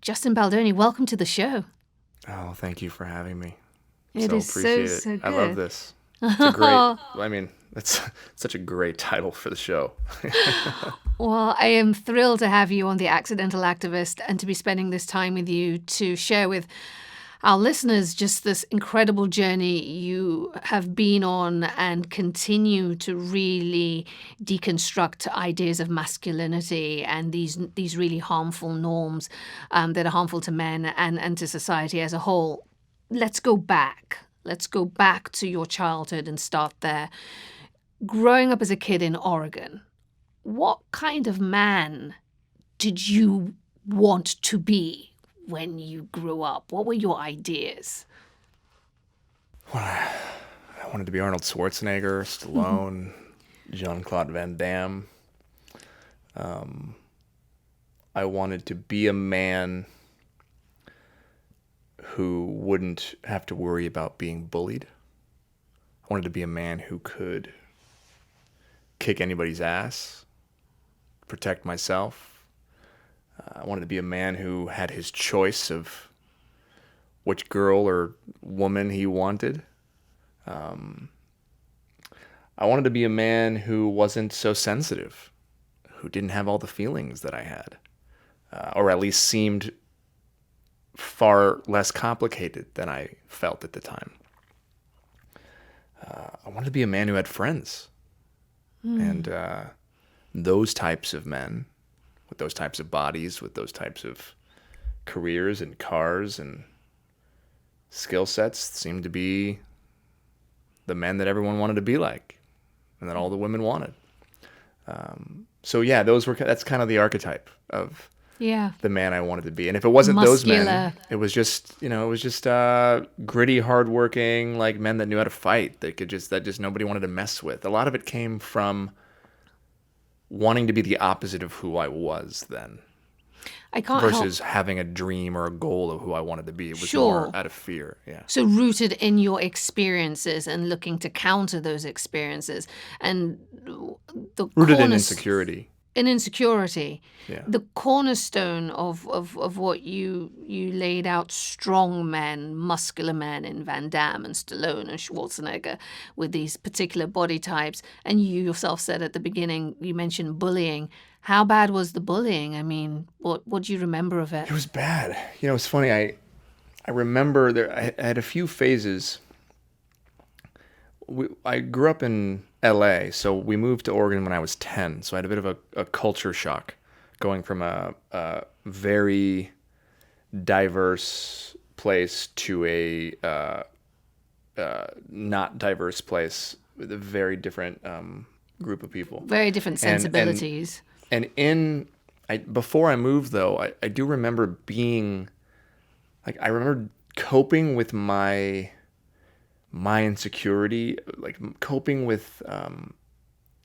Justin Baldoni, welcome to the show. Oh, thank you for having me. It is appreciate so it. good. I love this. It's a great, it's such a great title for the show. Well, I am thrilled to have you on The Accidental Activist and to be spending this time with you to share with our listeners just this incredible journey you have been on and continue to really deconstruct ideas of masculinity and these really harmful norms that are harmful to men and to society as a whole. Let's go back. Let's go back to your childhood and start there. Growing up as a kid in Oregon, what kind of man did you want to be when you grew up? What were your ideas? Well, I wanted to be Arnold Schwarzenegger, Stallone, Jean-Claude Van Damme. I wanted to be a man who wouldn't have to worry about being bullied. I wanted to be a man who could kick anybody's ass, protect myself. I wanted to be a man who had his choice of which girl or woman he wanted. I wanted to be a man who wasn't so sensitive, who didn't have all the feelings that I had, or at least seemed far less complicated than I felt at the time. I wanted to be a man who had friends. And those types of men, with those types of bodies, with those types of careers and cars and skill sets, seemed to be the men that everyone wanted to be like, and that all the women wanted. That's kind of the archetype of the man I wanted to be. And if it wasn't Muscular. those men, it was just gritty, hardworking, like men that knew how to fight. That just nobody wanted to mess with. A lot of it came from wanting to be the opposite of who I was then. Versus having a dream or a goal of who I wanted to be. It was more out of fear. Yeah. So rooted in your experiences and looking to counter those experiences, and Rooted in insecurity. Yeah. The cornerstone of what you laid out, strong men, muscular men in Van Damme and Stallone and Schwarzenegger with these particular body types. And you yourself said at the beginning, you mentioned bullying. How bad was the bullying? I mean, what do you remember of it? It was bad. It's funny. I remember I had a few phases. I grew up in LA, so we moved to Oregon when I was 10. So I had a bit of a culture shock going from a very diverse place to a not diverse place with a very different group of people. Very different sensibilities. Before I moved, though, I do remember being, like, I remember coping with my insecurity, like coping with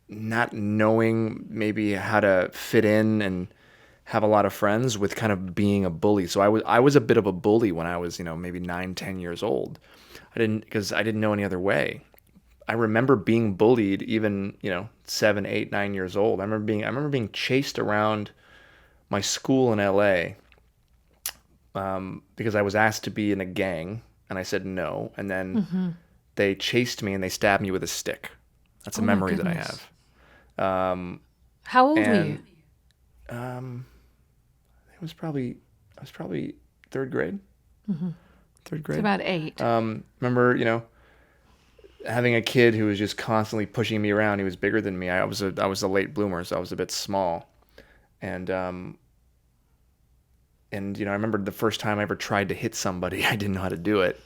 not knowing maybe how to fit in and have a lot of friends, with kind of being a bully. So I was a bit of a bully when I was, maybe 9-10 years old. Because I didn't know any other way. I remember being bullied even, 7, 8, 9 years old. I remember being chased around my school in LA because I was asked to be in a gang, and I said no. And then they chased me and they stabbed me with a stick. That's a memory that I have. How old were you? I was probably third grade. Third grade. It's about 8. Remember, having a kid who was just constantly pushing me around. He was bigger than me. I was a late bloomer, so I was a bit small. And I remember the first time I ever tried to hit somebody, I didn't know how to do it.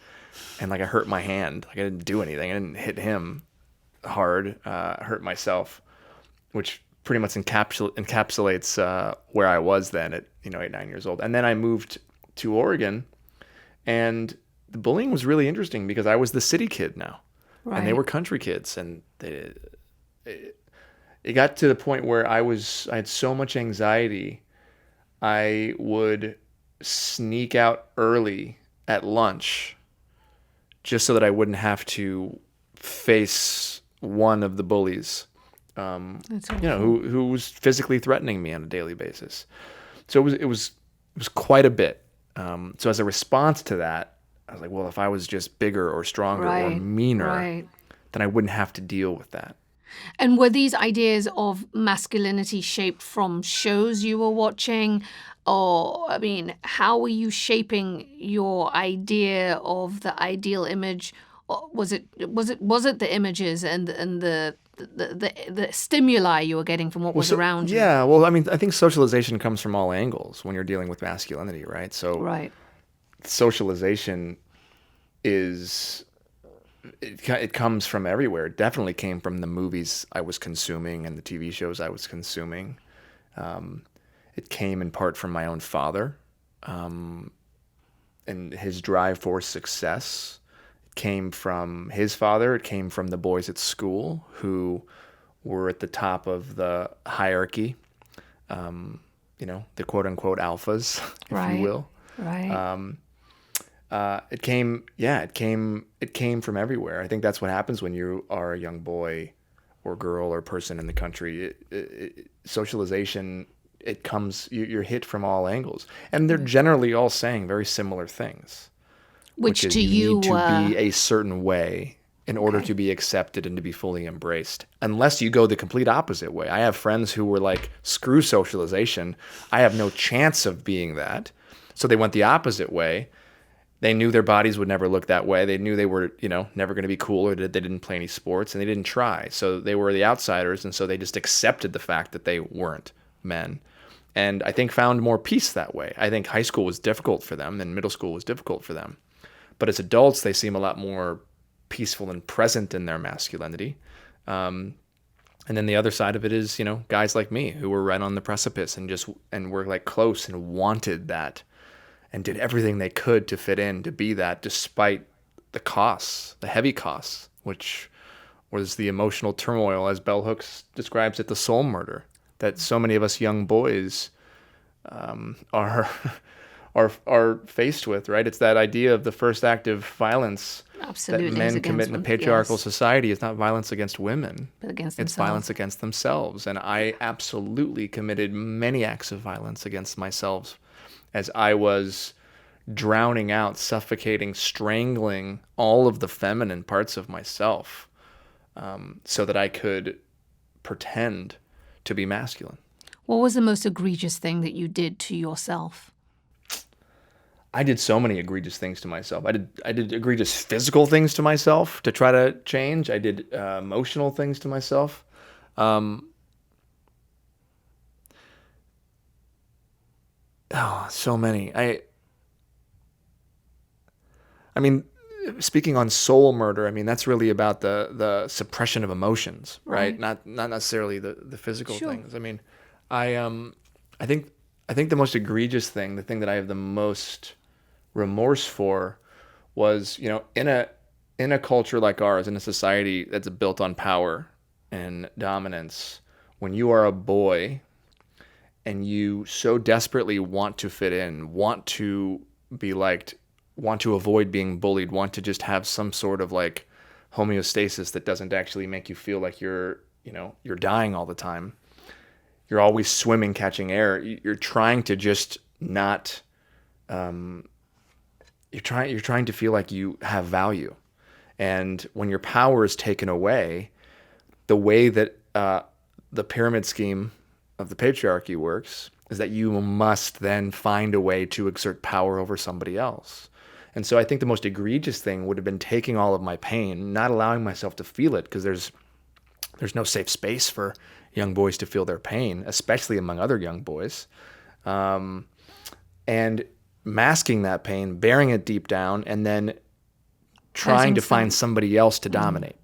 And I hurt my hand. I didn't do anything. I didn't hit him hard. I hurt myself, which pretty much encapsulates where I was then at 8, 9 years old. And then I moved to Oregon, and the bullying was really interesting because I was the city kid now. Right. And they were country kids, and it got to the point where I had so much anxiety, I would sneak out early at lunch just so that I wouldn't have to face one of the bullies, who was physically threatening me on a daily basis. So it was quite a bit. So as a response to that, I was like, well, if I was just bigger or stronger or Right. meaner, Right. then I wouldn't have to deal with that. And were these ideas of masculinity shaped from shows you were watching? Or, I mean, how were you shaping your idea of the ideal image? Or was it the images and the stimuli you were getting from what was around you? Yeah, well, I mean, I think socialization comes from all angles when you're dealing with masculinity, right? So Right. socialization is it comes from everywhere. It definitely came from the movies I was consuming and the TV shows I was consuming. It came in part from my own father, and his drive for success. It came from his father. It came from the boys at school who were at the top of the hierarchy, the quote unquote alphas, if you Right. will. Right. It came from everywhere. I think that's what happens when you are a young boy or girl or person in the country. Socialization, it comes, you're hit from all angles. And they're generally all saying very similar things, which Which is to you you need to be a certain way in order okay. to be accepted and to be fully embraced. Unless you go the complete opposite way. I have friends who were like, screw socialization. I have no chance of being that. So they went the opposite way. They knew their bodies would never look that way. They knew they were, never going to be cool, or that they didn't play any sports, and they didn't try. So they were the outsiders, and so they just accepted the fact that they weren't men. And I think found more peace that way. I think high school was difficult for them, and middle school was difficult for them. But as adults, they seem a lot more peaceful and present in their masculinity. And then the other side of it is, guys like me who were right on the precipice and were like close and wanted that and did everything they could to fit in, to be that, despite the costs, the heavy costs, which was the emotional turmoil, as Bell Hooks describes it, the soul murder, that so many of us young boys are are faced with, right? It's that idea of the first act of violence Absolutely that men commit in a patriarchal yes. society. It's not violence against women. But against It's themselves. violence against themselves. And I absolutely committed many acts of violence against myself as I was drowning out, suffocating, strangling all of the feminine parts of myself, so that I could pretend to be masculine. What was the most egregious thing that you did to yourself? I did so many egregious things to myself. I did egregious physical things to myself to try to change. I did emotional things to myself. So many. I mean, speaking on soul murder, I mean that's really about the suppression of emotions, right? Right. Not necessarily the physical Sure. things. I mean, I I think the most egregious thing, the thing that I have the most remorse for, was in a culture like ours, in a society that's built on power and dominance, when you are a boy and you so desperately want to fit in, want to be liked, want to avoid being bullied, want to just have some sort of like homeostasis that doesn't actually make you feel like you're dying all the time. You're always swimming, catching air. You're trying to just not. You're trying to feel like you have value, and when your power is taken away, the way that the pyramid scheme of the patriarchy works is that you must then find a way to exert power over somebody else. And so I think the most egregious thing would have been taking all of my pain, not allowing myself to feel it, because there's no safe space for young boys to feel their pain, especially among other young boys, and masking that pain, bearing it deep down, and then trying to find somebody else to dominate.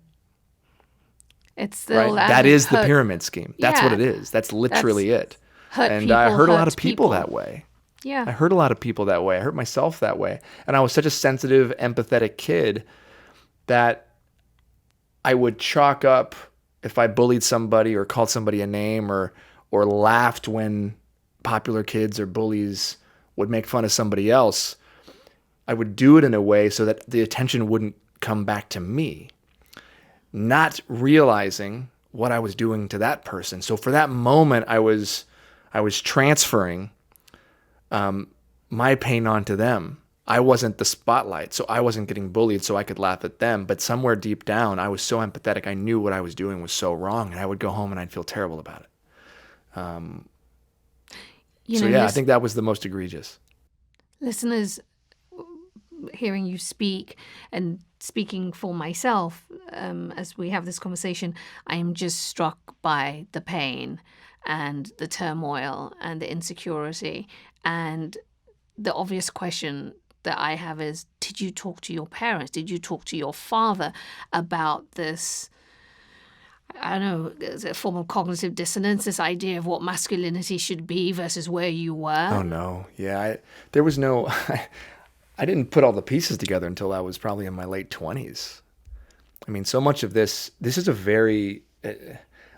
It's still Right? That is the pyramid scheme. That's what it is. That's literally it. And I heard a lot of people that way. Yeah. I hurt a lot of people that way. I hurt myself that way. And I was such a sensitive, empathetic kid that I would chalk up, if I bullied somebody or called somebody a name or laughed when popular kids or bullies would make fun of somebody else, I would do it in a way so that the attention wouldn't come back to me, not realizing what I was doing to that person. So for that moment, I was transferring my pain onto them. I wasn't the spotlight, so I wasn't getting bullied, so I could laugh at them. But somewhere deep down, I was so empathetic. I knew what I was doing was so wrong, and I would go home and I'd feel terrible about it. I think that was the most egregious. Listeners, hearing you speak and speaking for myself, as we have this conversation, I am just struck by the pain and the turmoil and the insecurity. And the obvious question that I have is, did you talk to your parents? Did you talk to your father about this? I don't know, it's a form of cognitive dissonance, this idea of what masculinity should be versus where you were. Oh, no. Yeah, there was no... I didn't put all the pieces together until I was probably in my late 20s. I mean, so much of this is a very...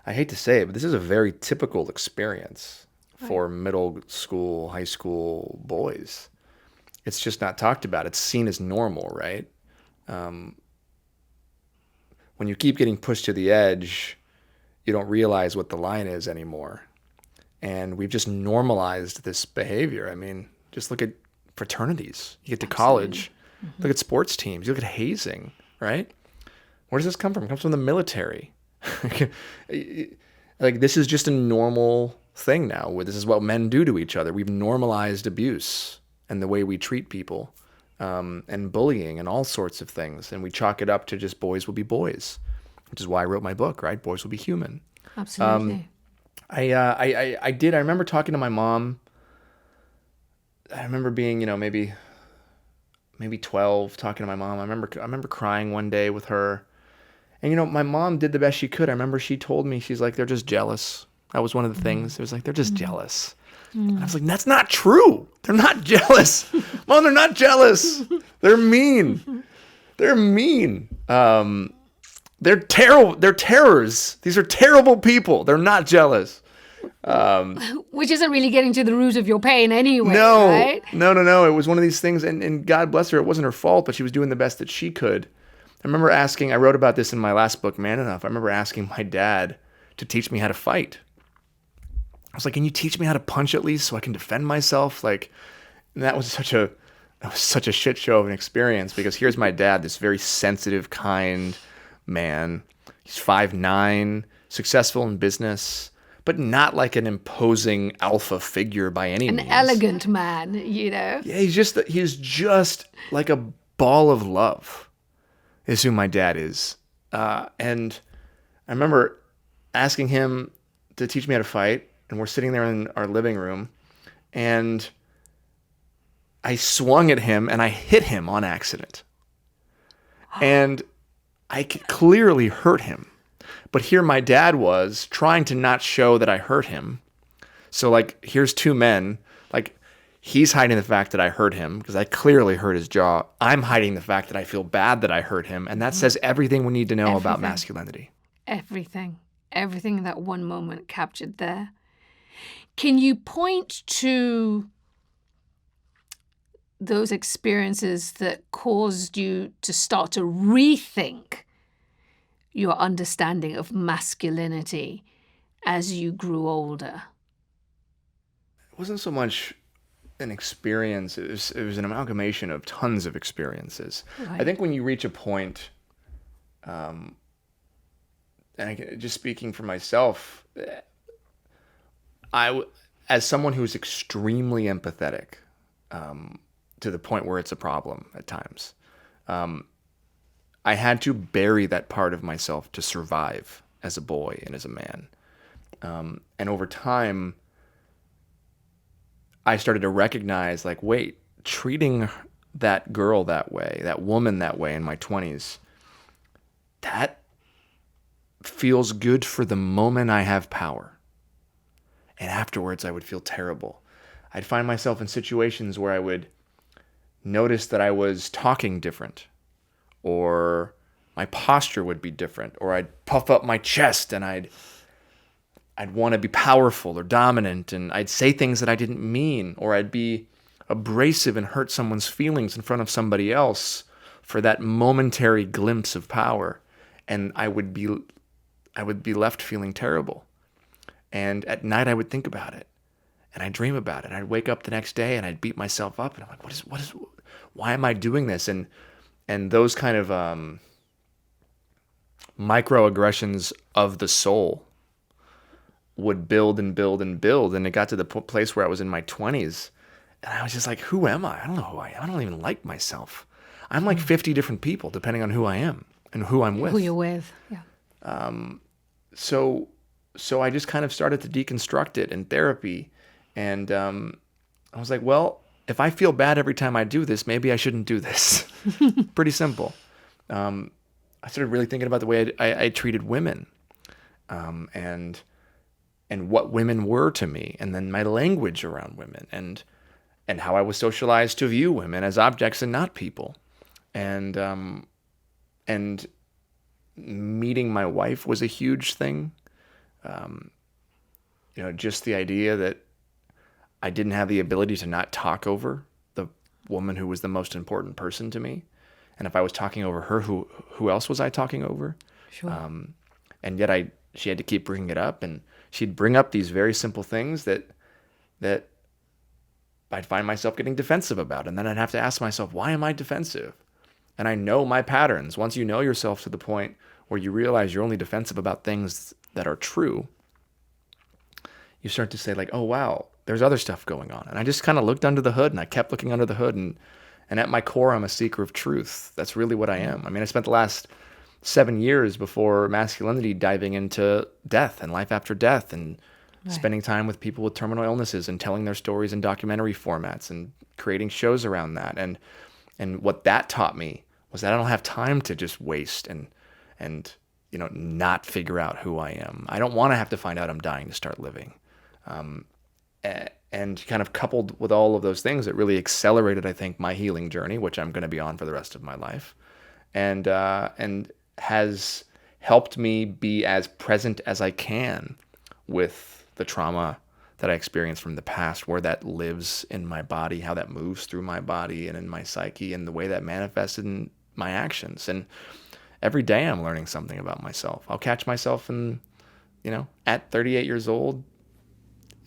I hate to say it, but this is a very typical experience for middle school, high school boys. It's just not talked about. It's seen as normal, right? When you keep getting pushed to the edge, you don't realize what the line is anymore. And we've just normalized this behavior. I mean, just look at fraternities. You get to college, look at sports teams, you look at hazing, right? Where does this come from? It comes from the military. Like, this is just a normal thing now. This is what men do to each other. We've normalized abuse and the way we treat people, and bullying and all sorts of things. And we chalk it up to just boys will be boys, which is why I wrote my book, right? Boys will be human. Absolutely. I remember talking to my mom. I remember being, maybe 12, talking to my mom. I remember crying one day with her. And, my mom did the best she could. I remember she told me, she's like, they're just jealous. That was one of the things. It was like, they're just jealous. And I was like, that's not true. They're not jealous. Mom, they're not jealous. They're mean. They're mean. They're terrible. They're terrors. These are terrible people. They're not jealous. Which isn't really getting to the root of your pain anyway, no, right? No. It was one of these things, and God bless her, it wasn't her fault, but she was doing the best that she could. I remember asking, I wrote about this in my last book, Man Enough. I remember asking my dad to teach me how to fight. I was like, can you teach me how to punch at least so I can defend myself? Like, and that was such a shit show of an experience, because here's my dad, this very sensitive, kind man. He's 5'9", successful in business, but not like an imposing alpha figure by any means. An elegant man, Yeah, he's just like a ball of love, is who my dad is. And I remember asking him to teach me how to fight, and we're sitting there in our living room, and I swung at him and I hit him on accident. And I could clearly hurt him. But here my dad was trying to not show that I hurt him. So, like, here's two men. Like, he's hiding the fact that I hurt him because I clearly hurt his jaw. I'm hiding the fact that I feel bad that I hurt him. And that says everything we need to know about masculinity. Everything that one moment captured there. Can you point to those experiences that caused you to start to rethink your understanding of masculinity as you grew older? It wasn't so much an experience. It was an amalgamation of tons of experiences. Right. I think when you reach a point, and just speaking for myself, as someone who's extremely empathetic, to the point where it's a problem at times, I had to bury that part of myself to survive as a boy and as a man. And over time, I started to recognize, like, wait, treating that girl that way, that woman that way in my 20s, that feels good for the moment I have power. And afterwards, I would feel terrible. I'd find myself in situations where I would notice that I was talking different, or my posture would be different, or I'd puff up my chest and I'd want to be powerful or dominant, and I'd say things that I didn't mean, or I'd be abrasive and hurt someone's feelings in front of somebody else for that momentary glimpse of power, and I would be left feeling terrible. And at night I would think about it, and I'd dream about it. And I'd wake up the next day and I'd beat myself up, and I'm like, why am I doing this? And those kind of microaggressions of the soul would build and build and build. And it got to the place where I was in my 20s. And I was just like, who am I? I don't know who I am. I don't even like myself. I'm like 50 different people, depending on who I am and who I'm with. Who you're with, yeah. So I just kind of started to deconstruct it in therapy. And I was like, well, if I feel bad every time I do this, maybe I shouldn't do this. Pretty simple. I started really thinking about the way I treated women, and what women were to me, and then my language around women, and how I was socialized to view women as objects and not people. And meeting my wife was a huge thing. Just the idea that I didn't have the ability to not talk over the woman who was the most important person to me. And if I was talking over her, who else was I talking over? Sure. And yet she had to keep bringing it up, and she'd bring up these very simple things that I'd find myself getting defensive about. And then I'd have to ask myself, why am I defensive? And I know my patterns. Once you know yourself to the point where you realize you're only defensive about things that are true, you start to say like, oh, wow, there's other stuff going on. And I just kind of looked under the hood, and I kept looking under the hood. And at my core, I'm a seeker of truth. That's really what I am. I mean, I spent the last 7 years before Masculinity diving into death and life after death, and spending time with people with terminal illnesses and telling their stories in documentary formats and creating shows around that. And what that taught me was that I don't have time to just waste and not figure out who I am. I don't want to have to find out I'm dying to start living. And kind of coupled with all of those things, it really accelerated, I think, my healing journey, which I'm going to be on for the rest of my life, and has helped me be as present as I can with the trauma that I experienced from the past, where that lives in my body, how that moves through my body and in my psyche, and the way that manifests in my actions. And every day I'm learning something about myself. I'll catch myself at 38 years old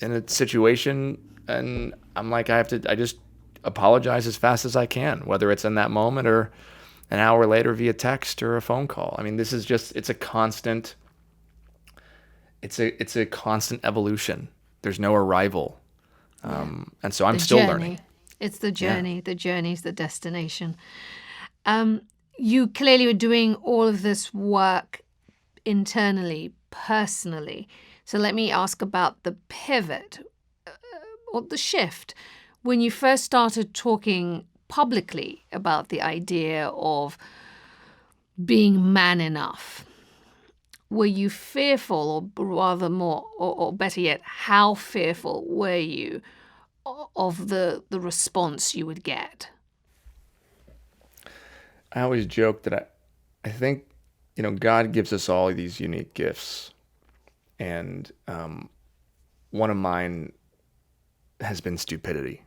in a situation, and I'm like, I just apologize as fast as I can, whether it's in that moment or an hour later via text or a phone call. I mean, this is just, it's a constant evolution. There's no arrival. And so I'm still learning. It's the journey. Yeah. The journey's the destination. You clearly were doing all of this work internally, personally. So let me ask about the pivot or the shift. When you first started talking publicly about the idea of being man enough, were you fearful, or rather more, or better yet, how fearful were you of the response you would get? I always joke that I think, God gives us all these unique gifts. And one of mine has been stupidity.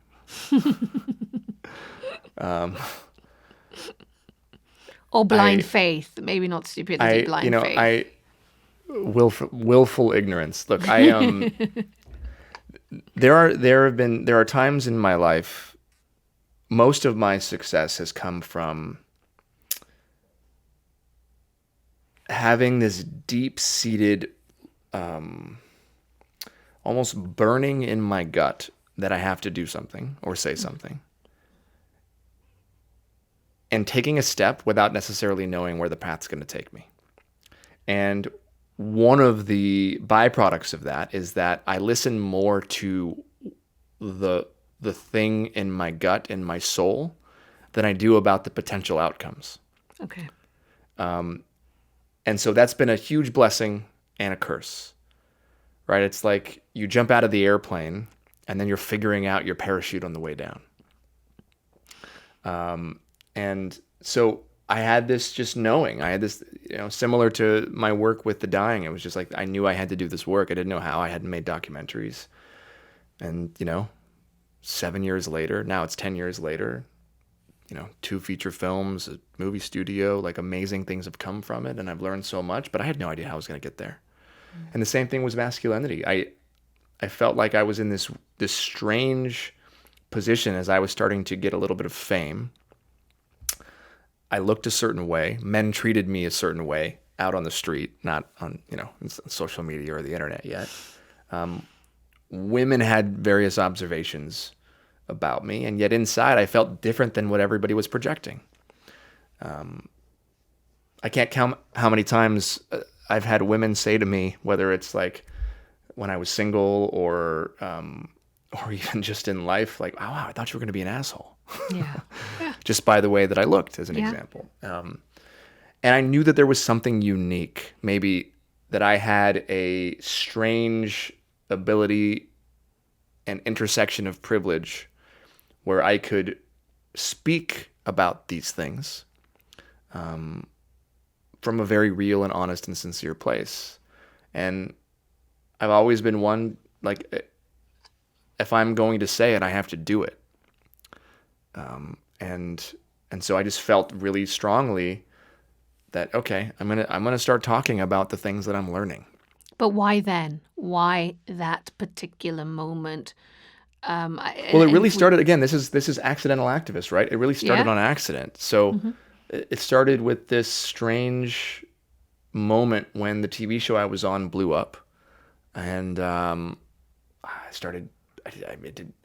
Or blind faith. Maybe not stupidity, blind faith. Willful ignorance. Look, there are times in my life, most of my success has come from having this deep-seated, almost burning in my gut that I have to do something or say something, and taking a step without necessarily knowing where the path's going to take me. And one of the byproducts of that is that I listen more to the thing in my gut, in my soul, than I do about the potential outcomes. Okay. And so that's been a huge blessing and a curse, right? It's like you jump out of the airplane and then you're figuring out your parachute on the way down. And so I had this just knowing. I had this, similar to my work with the dying. It was just like I knew I had to do this work. I didn't know how. I hadn't made documentaries. And, 7 years later, now it's 10 years later, 2 feature films, a movie studio, like amazing things have come from it. And I've learned so much, but I had no idea how I was going to get there. And the same thing was Masculinity. I felt like I was in this strange position as I was starting to get a little bit of fame. I looked a certain way. Men treated me a certain way out on the street, not on, social media or the internet yet. Women had various observations about me, and yet inside I felt different than what everybody was projecting. I can't count how many times I've had women say to me, whether it's like when I was single or even just in life, like, "Oh, wow, I thought you were going to be an asshole." Yeah. Yeah. Just by the way that I looked, as an example. And I knew that there was something unique, maybe that I had a strange ability and intersection of privilege where I could speak about these things from a very real and honest and sincere place. And I've always been one, like, if I'm going to say it, I have to do it. And so I just felt really strongly that, okay, I'm gonna start talking about the things that I'm learning. But why then? Why that particular moment? Well, it really started, again, this is accidental activist, right? It really started on accident. So it started with this strange moment when the TV show I was on blew up, and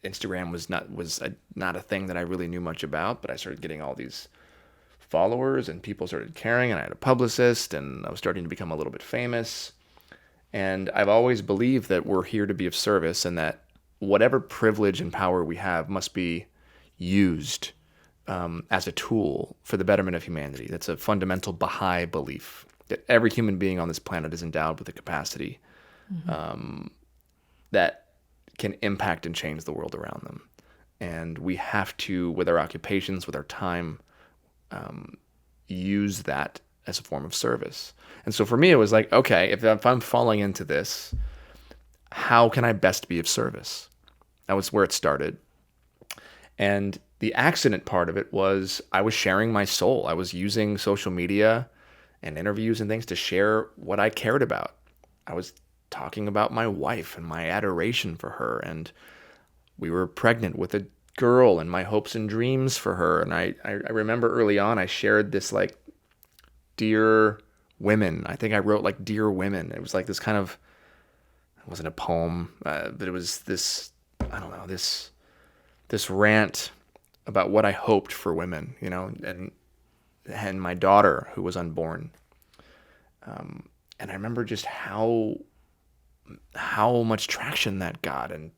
Instagram was not a thing that I really knew much about, but I started getting all these followers and people started caring, and I had a publicist, and I was starting to become a little bit famous. And I've always believed that we're here to be of service, and that whatever privilege and power we have must be used as a tool for the betterment of humanity. That's a fundamental Baha'i belief, that every human being on this planet is endowed with a capacity that can impact and change the world around them. And we have to, with our occupations, with our time, use that as a form of service. And so for me, it was like, okay, if I'm falling into this, how can I best be of service? That was where it started. And the accident part of it was I was sharing my soul. I was using social media and interviews and things to share what I cared about. I was talking about my wife and my adoration for her, and we were pregnant with a girl and my hopes and dreams for her. And I remember early on I shared this like dear women. I think I wrote like dear women. It was like this kind of, it wasn't a poem, but it was this, I don't know, this rant about what I hoped for women, and my daughter who was unborn. And I remember just how much traction that got, and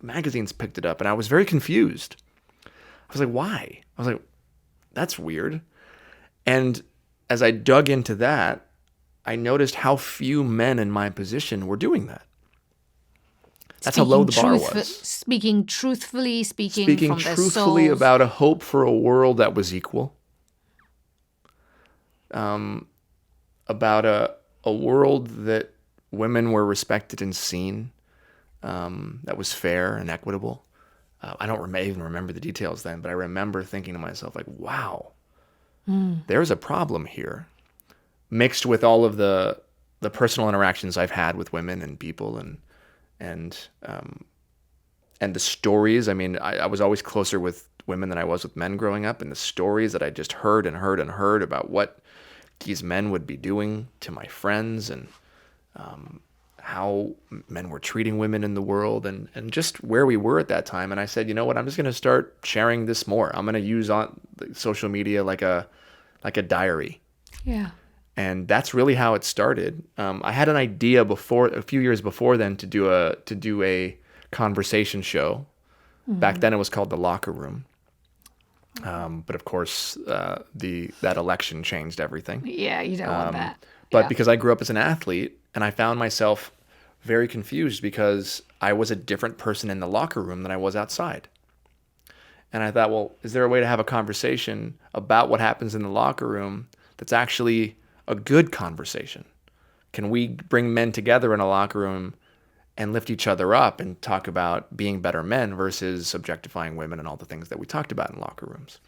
magazines picked it up, and I was very confused. I was like, why? I was like, that's weird. And as I dug into that, I noticed how few men in my position were doing that. That's how low the bar was. Speaking truthfully, speaking from their truthfully souls. about a hope for a world that was equal. About a world that women were respected and seen, that was fair and equitable. I don't even remember the details then, but I remember thinking to myself, like, wow, there's a problem here, mixed with all of the personal interactions I've had with women and people, and the stories. I mean, I was always closer with women than I was with men growing up, and the stories that I just heard and heard and heard about what these men would be doing to my friends, and how men were treating women in the world, and just where we were at that time. And I said, you know what, I'm just going to start sharing this more. I'm going to use on social media like a diary. Yeah. And that's really how it started. I had an idea a few years before then, to do a conversation show. Back then it was called The Locker Room. But of course, that election changed everything. Yeah, you don't want that. But because I grew up as an athlete, and I found myself very confused because I was a different person in the locker room than I was outside. And I thought, well, is there a way to have a conversation about what happens in the locker room that's actually a good conversation? Can we bring men together in a locker room and lift each other up and talk about being better men versus objectifying women and all the things that we talked about in locker rooms?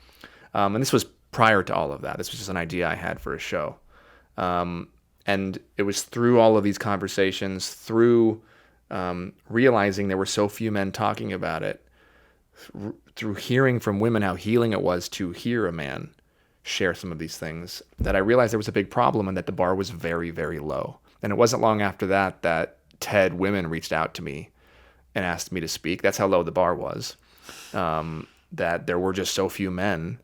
And this was prior to all of that. This was just an idea I had for a show. And it was through all of these conversations, through realizing there were so few men talking about it, through hearing from women how healing it was to hear a man share some of these things, that I realized there was a big problem and that the bar was very, very low. And it wasn't long after that that TED women reached out to me and asked me to speak. That's how low the bar was. That there were just so few men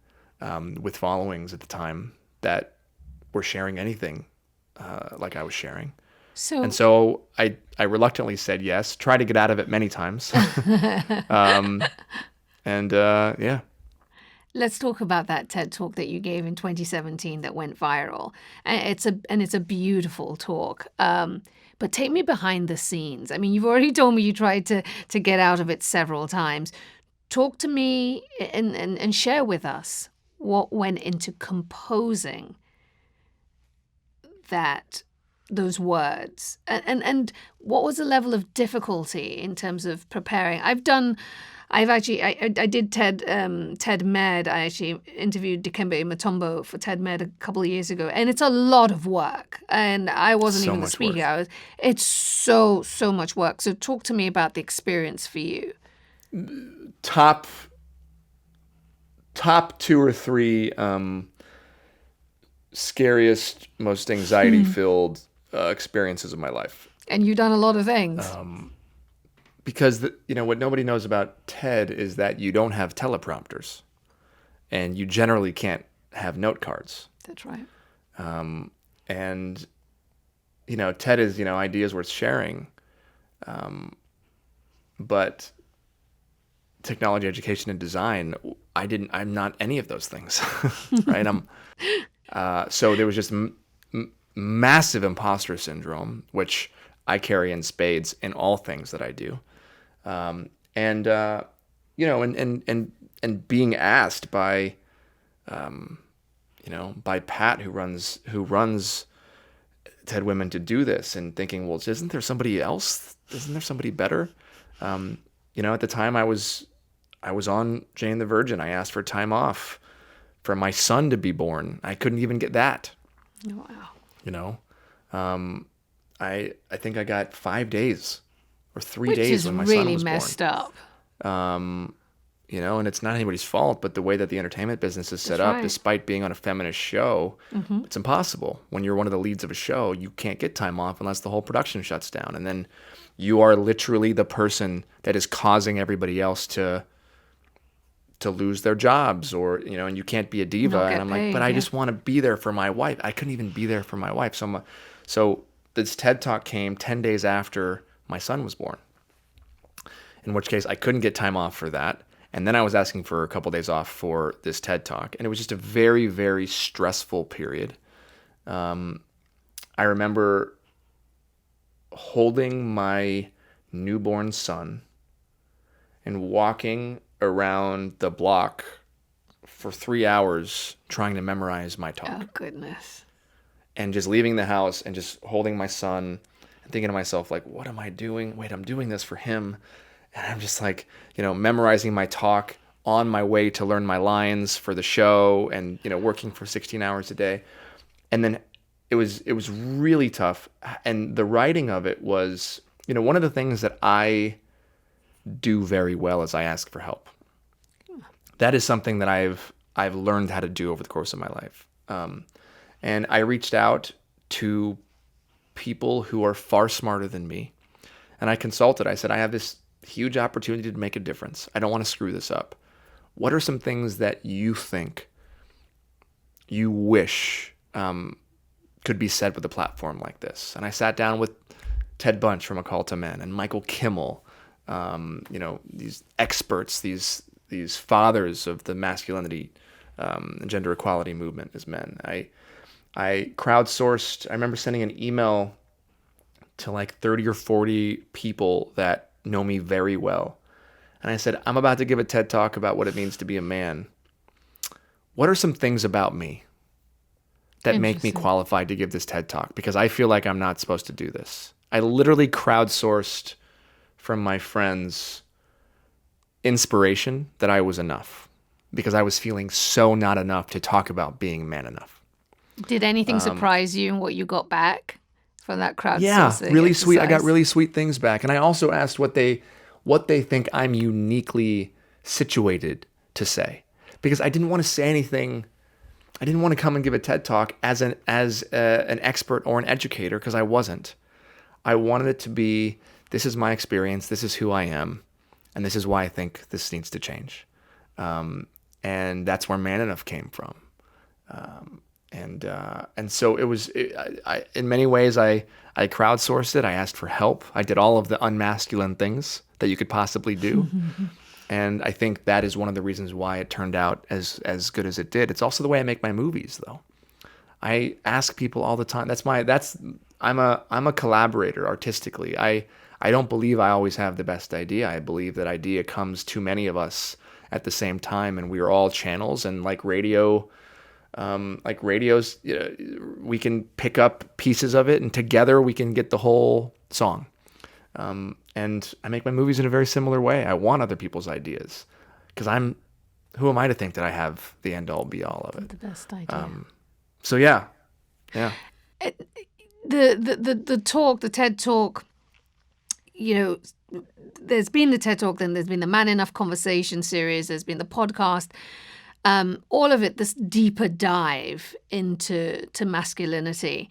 with followings at the time that were sharing anything like I was sharing. So I reluctantly said yes, tried to get out of it many times. Yeah. Let's talk about that TED talk that you gave in 2017 that went viral. And it's a beautiful talk. But take me behind the scenes. I mean, you've already told me you tried to get out of it several times. Talk to me and share with us what went into composing those words, and what was the level of difficulty in terms of preparing. I did TED Med. I actually interviewed Dikembe Mutombo for TED Med a couple of years ago, and it's a lot of work. And I wasn't even the speaker. It's so much work. So talk to me about the experience for you. Top 2 or 3 scariest, most anxiety-filled experiences of my life. And you've done a lot of things. Because what nobody knows about TED is that you don't have teleprompters, and you generally can't have note cards. That's right. And TED is ideas worth sharing, but technology, education, and design, I'm not any of those things, right? So there was just massive imposter syndrome, which I carry in spades in all things that I do. And being asked by Pat, who runs TED Women, to do this, and thinking, well, isn't there somebody else? Isn't there somebody better? At the time I was on Jane the Virgin. I asked for time off for my son to be born. I couldn't even get that. Wow. I think I got 5 days or 3 days when my son was born. Which is really messed up. And it's not anybody's fault, but the way that the entertainment business is set up, despite being on a feminist show, it's impossible. When you're one of the leads of a show, you can't get time off unless the whole production shuts down. And then you are literally the person that is causing everybody else to lose their jobs, or and you can't be a diva. And I'm like, but I just want to be there for my wife. I couldn't even be there for my wife. So this TED Talk came 10 days after my son was born, in which case I couldn't get time off for that. And then I was asking for a couple days off for this TED Talk. And it was just a very, very stressful period. I remember holding my newborn son and walking around the block for 3 hours trying to memorize my talk. Oh, goodness. And just leaving the house and just holding my son and thinking to myself, like, what am I doing? Wait, I'm doing this for him. And I'm just like, memorizing my talk on my way to learn my lines for the show, and, working for 16 hours a day. And then it was really tough. And the writing of it was, one of the things that I do very well is I ask for help. That is something that I've learned how to do over the course of my life. And I reached out to people who are far smarter than me. And I consulted. I said, I have this huge opportunity to make a difference. I don't want to screw this up. What are some things that you think you wish could be said with a platform like this? And I sat down with Ted Bunch from A Call to Men and Michael Kimmel, these experts, these fathers of the masculinity and gender equality movement as men. I crowdsourced. I remember sending an email to like 30 or 40 people that know me very well. And I said, I'm about to give a TED Talk about what it means to be a man. What are some things about me that make me qualified to give this TED Talk? Because I feel like I'm not supposed to do this. I literally crowdsourced from my friends inspiration that I was enough, because I was feeling so not enough to talk about being man enough. Did anything surprise you in what you got back? from that Yeah, crowdsourcing really sweet. I got exercise. really sweet things back. And I also asked what they think I'm uniquely situated to say. Because I didn't want to say anything. I didn't want to come and give a TED Talk as an expert or an educator, because I wasn't. I wanted it to be, this is my experience, this is who I am, and this is why I think this needs to change. And that's where Man Enough came from. And so it was, in many ways, I crowdsourced it. I asked for help. I did all of the unmasculine things that you could possibly do. And I think that is one of the reasons why it turned out as good as it did. It's also the way I make my movies, though. I ask people all the time. I'm a collaborator artistically. I don't believe I always have the best idea. I believe that idea comes to many of us at the same time, and we are all channels. And like radios, we can pick up pieces of it, and together we can get the whole song. And I make my movies in a very similar way. I want other people's ideas, because who am I to think that I have the end all be all of it? The best idea. So yeah. The talk, the TED Talk, there's been the TED Talk, then there's been the Man Enough conversation series, there's been the podcast, all of it, this deeper dive into masculinity.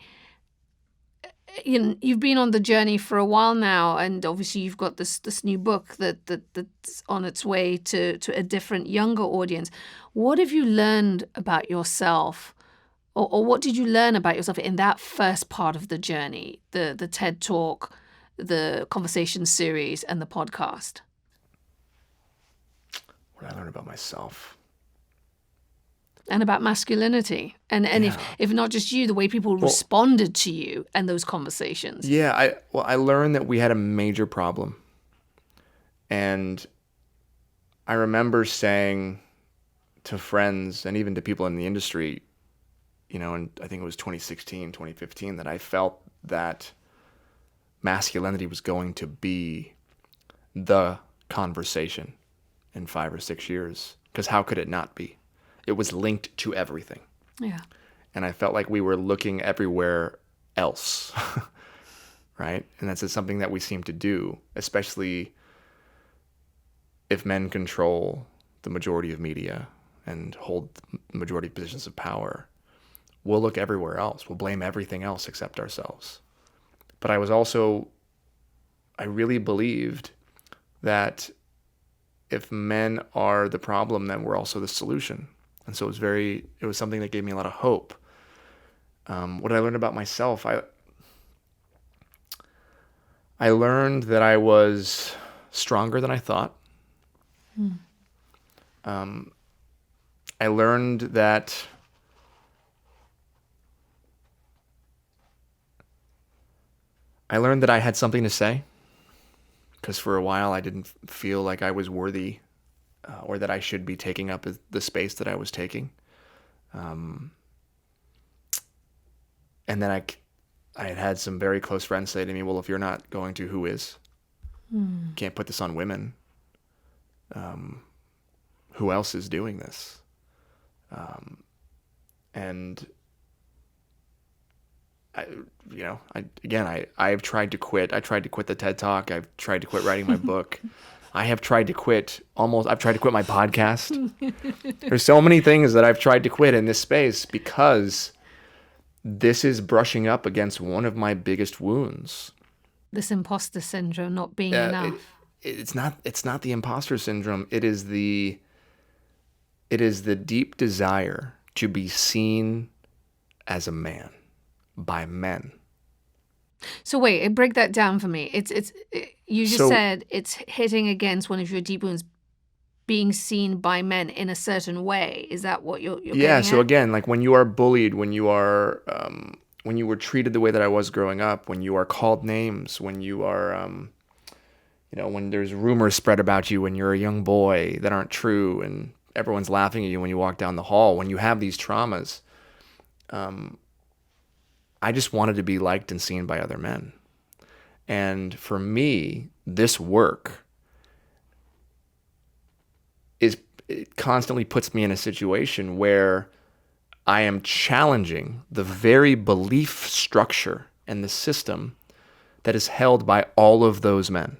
You've been on the journey for a while now, and obviously you've got this new book that's on its way to a different, younger audience. What have you learned about yourself, or what did you learn about yourself in that first part of the journey, the TED Talk, the conversation series, and the podcast? What did I learn about myself? And about masculinity, and if not just you, the way people responded to you and those conversations. Yeah, I learned that we had a major problem, and I remember saying to friends and even to people in the industry, and I think it was 2016, 2015, that I felt that masculinity was going to be the conversation in 5 or 6 years, because how could it not be? It was linked to everything. Yeah. And I felt like we were looking everywhere else, right? And that's just something that we seem to do, especially if men control the majority of media and hold the majority of positions of power. We'll look everywhere else. We'll blame everything else except ourselves. But I really believed that if men are the problem, then we're also the solution. And so it was something that gave me a lot of hope. What did I learn about myself? I learned that I was stronger than I thought. I learned that I had something to say, because for a while I didn't feel like I was worthy or that I should be taking up the space that I was taking. And then I had some very close friends say to me, well, if you're not going to, who is? You can't put this on women. Who else is doing this? And I've tried to quit. I tried to quit the TED Talk. I've tried to quit writing my book. I've tried to quit my podcast. There's so many things that I've tried to quit in this space, because this is brushing up against one of my biggest wounds. This imposter syndrome, not being enough. It's not the imposter syndrome. It is the deep desire to be seen as a man by men. So wait, break that down for me. You just said it's hitting against one of your deep wounds, being seen by men in a certain way. Is that what you're getting at? So again, like when you are bullied, when you are when you were treated the way that I was growing up, when you are called names, when you are when there's rumors spread about you when you're a young boy that aren't true, and everyone's laughing at you when you walk down the hall, when you have these traumas, I just wanted to be liked and seen by other men. And for me, this work it constantly puts me in a situation where I am challenging the very belief structure and the system that is held by all of those men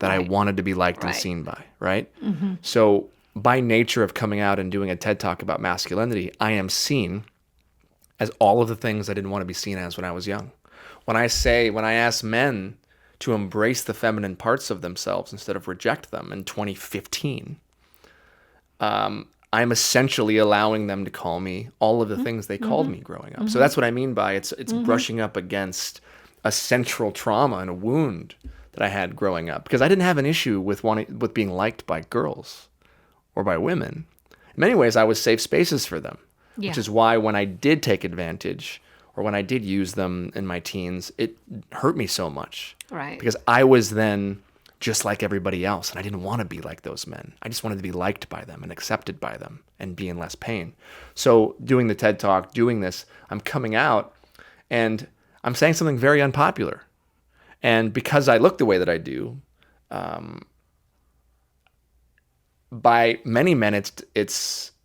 that I Right. wanted to be liked and Right. seen by, right? So by nature of coming out and doing a TED Talk about masculinity, I am seen as all of the things I didn't want to be seen as when I was young. When I ask men to embrace the feminine parts of themselves instead of reject them in 2015, I'm essentially allowing them to call me all of the things they called me growing up. So that's what I mean by it's brushing up against a central trauma and a wound that I had growing up, because I didn't have an issue with being liked by girls or by women. In many ways, I was safe spaces for them, Yeah. which is why when I did take advantage or when I did use them in my teens, it hurt me so much. Right. Because I was then just like everybody else, and I didn't want to be like those men. I just wanted to be liked by them and accepted by them and be in less pain. So doing the TED Talk, doing this, I'm coming out and I'm saying something very unpopular. And because I look the way that I do, by many men it's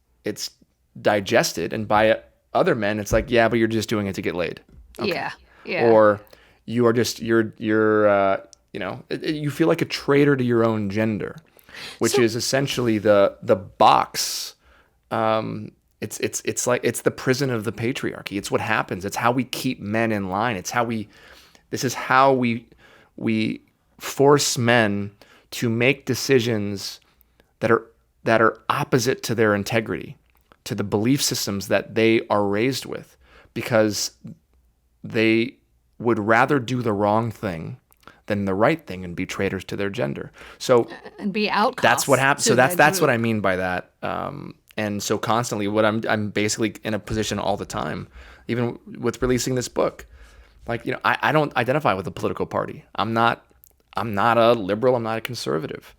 digested, and by other men it's like, yeah, but you're just doing it to get laid. Yeah. Yeah. Or you are just you feel like a traitor to your own gender, which is essentially the box. It's like it's the prison of the patriarchy. It's what happens. It's how we keep men in line. This is how we force men to make decisions that are opposite to their integrity, to the belief systems that they are raised with, because they would rather do the wrong thing than the right thing and be traitors to their gender. So and be outcasts. that's what happens. So that's group. what I mean by that. And so constantly, what I'm basically in a position all the time, even with releasing this book. Like, I don't identify with a political party. I'm not a liberal. I'm not a conservative.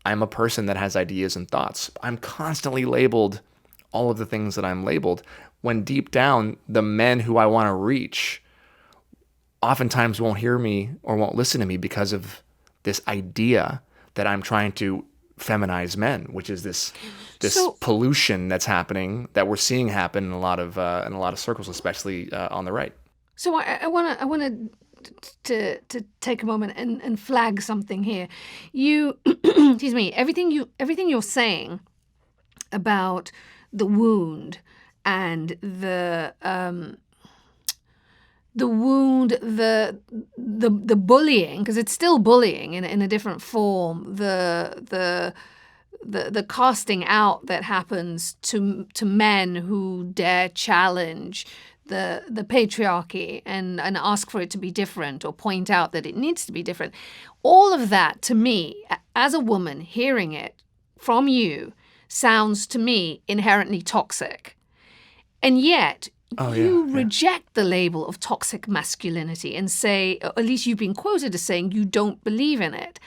I'm a person that has ideas and thoughts. I'm constantly labeled all of the things that I'm labeled, when deep down, the men who I want to reach oftentimes won't hear me or won't listen to me because of this idea that I'm trying to feminize men, which is this pollution that's happening, that we're seeing happen in a lot of circles, especially on the right. So I want to take a moment and flag something here. You, excuse me, everything you're saying about the wound and the wound, the bullying, because it's still bullying in a different form, the casting out that happens to men who dare challenge the patriarchy and ask for it to be different or point out that it needs to be different. All of that, to me, as a woman, hearing it from you, sounds to me inherently toxic. And yet, you reject the label of toxic masculinity and say, or at least you've been quoted as saying, you don't believe in it.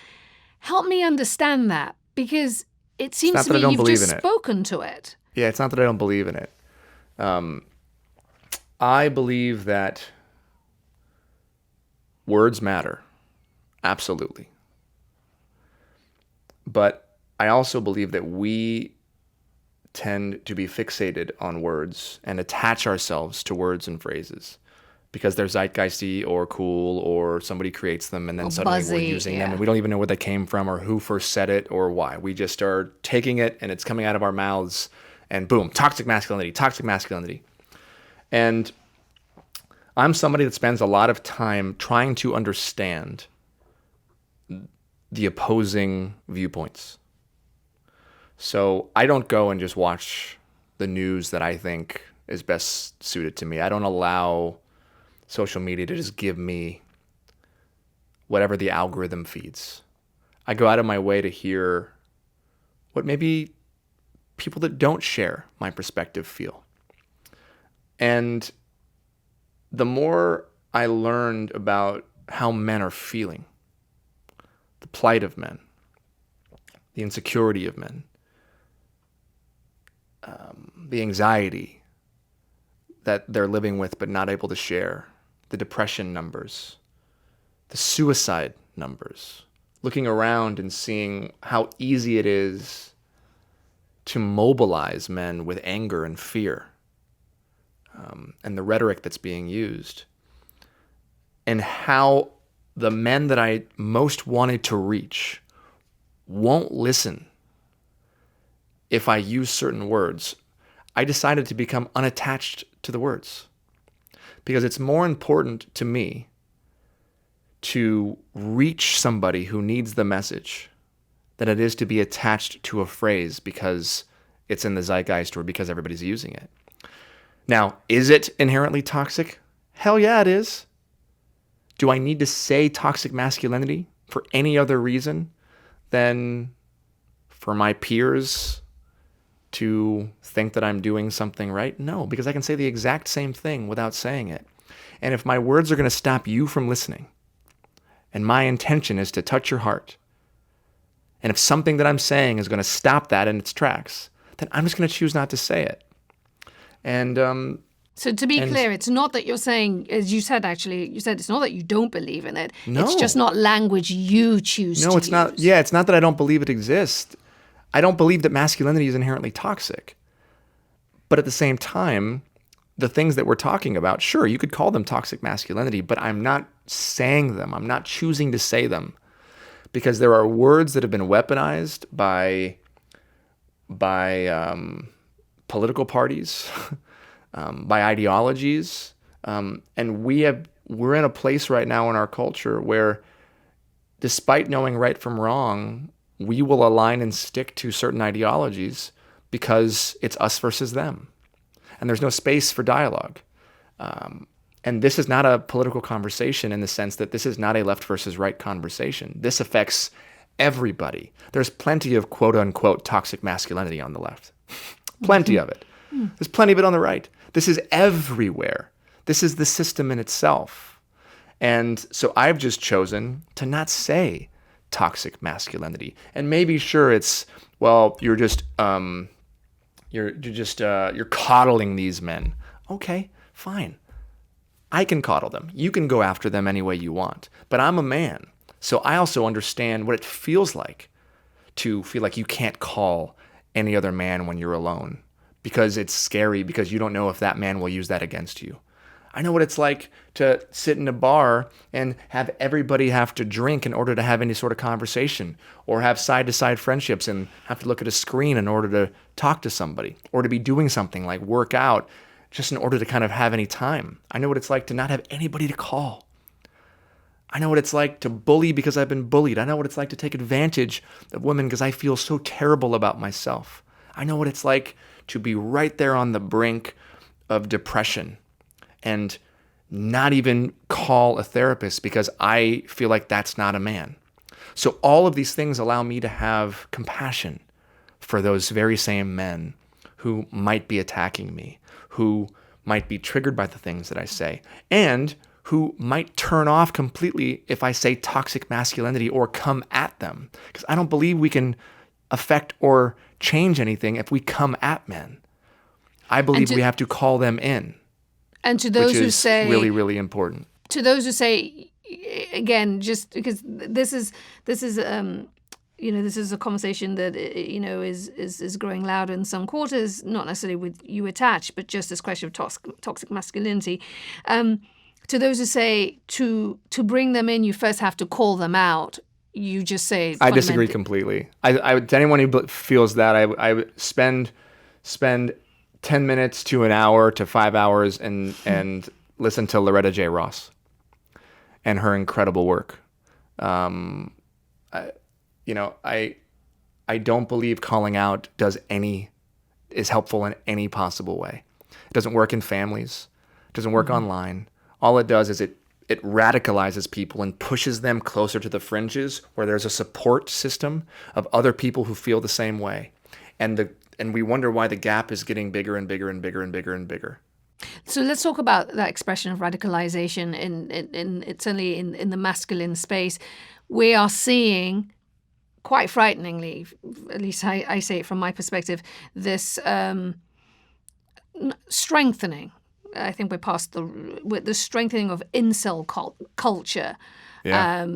Help me understand that, because it seems to me you've just spoken to it. Yeah, it's not that I don't believe in it. I believe that words matter. Absolutely. But I also believe that we tend to be fixated on words and attach ourselves to words and phrases because they're zeitgeisty or cool, or somebody creates them and then suddenly we're using them and we don't even know where they came from or who first said it or why. We just are taking it and it's coming out of our mouths and boom, toxic masculinity. And I'm somebody that spends a lot of time trying to understand the opposing viewpoints. So I don't go and just watch the news that I think is best suited to me. I don't allow social media to just give me whatever the algorithm feeds. I go out of my way to hear what maybe people that don't share my perspective feel. And the more I learned about how men are feeling, the plight of men, the insecurity of men, the anxiety that they're living with but not able to share, the depression numbers, the suicide numbers, looking around and seeing how easy it is to mobilize men with anger and fear, and the rhetoric that's being used. and how the men that I most wanted to reach won't listen if I use certain words, I decided to become unattached to the words. Because it's more important to me to reach somebody who needs the message than it is to be attached to a phrase because it's in the zeitgeist or because everybody's using it. Now, is it inherently toxic? Hell yeah, it is. Do I need to say toxic masculinity for any other reason than for my peers to think that I'm doing something right? No, because I can say the exact same thing without saying it. And if my words are going to stop you from listening, and my intention is to touch your heart, and if something that I'm saying is going to stop that in its tracks, then I'm just going to choose not to say it. And so to be clear, it's not that you're saying, as you said, actually, you said it's not that you don't believe in it. No. It's just not language you choose to use. No, it's not. Yeah, it's not that I don't believe it exists. I don't believe that masculinity is inherently toxic. But at the same time, the things that we're talking about, sure, you could call them toxic masculinity, but I'm not saying them. I'm not choosing to say them because there are words that have been weaponized by political parties, by ideologies, and we're in a place right now in our culture where, despite knowing right from wrong, we will align and stick to certain ideologies because it's us versus them. And there's no space for dialogue. And this is not a political conversation in the sense that this is not a left versus right conversation. This affects everybody. There's plenty of quote unquote toxic masculinity on the left. Plenty of it. There's plenty of it on the right. This is everywhere. This is the system in itself. And so I've just chosen to not say toxic masculinity. And maybe sure it's, well, you're coddling these men. Okay, fine. I can coddle them. You can go after them any way you want. But I'm a man. So I also understand what it feels like to feel like you can't call any other man when you're alone because it's scary because you don't know if that man will use that against you. I know what it's like to sit in a bar and have everybody have to drink in order to have any sort of conversation, or have side-to-side friendships and have to look at a screen in order to talk to somebody, or to be doing something like work out just in order to kind of have any time. I know what it's like to not have anybody to call. I know what it's like to bully because I've been bullied. I know what it's like to take advantage of women because I feel so terrible about myself. I know what it's like to be right there on the brink of depression and not even call a therapist because I feel like that's not a man. So all of these things allow me to have compassion for those very same men who might be attacking me, who might be triggered by the things that I say, and who might turn off completely if I say toxic masculinity or come at them. Because I don't believe we can affect or change anything if we come at men. I believe we have to call them in. And to those who say, really, really important. To those who say, again, just because this is this is a conversation that is growing louder in some quarters, not necessarily with you attached, but just this question of toxic masculinity. To those who say to bring them in, you first have to call them out. You just say, I disagree completely. I to anyone who feels that, I would spend 10 minutes to an hour to 5 hours and listen to Loretta J. Ross and her incredible work. I don't believe calling out is helpful in any possible way. It doesn't work in families. It doesn't work online. All it does is it radicalizes people and pushes them closer to the fringes where there's a support system of other people who feel the same way. And we wonder why the gap is getting bigger and bigger and bigger and bigger and bigger. So let's talk about that expression of radicalization certainly in the masculine space. We are seeing, quite frighteningly, at least I say it from my perspective, this strengthening. I think we're past the strengthening of incel culture. Yeah.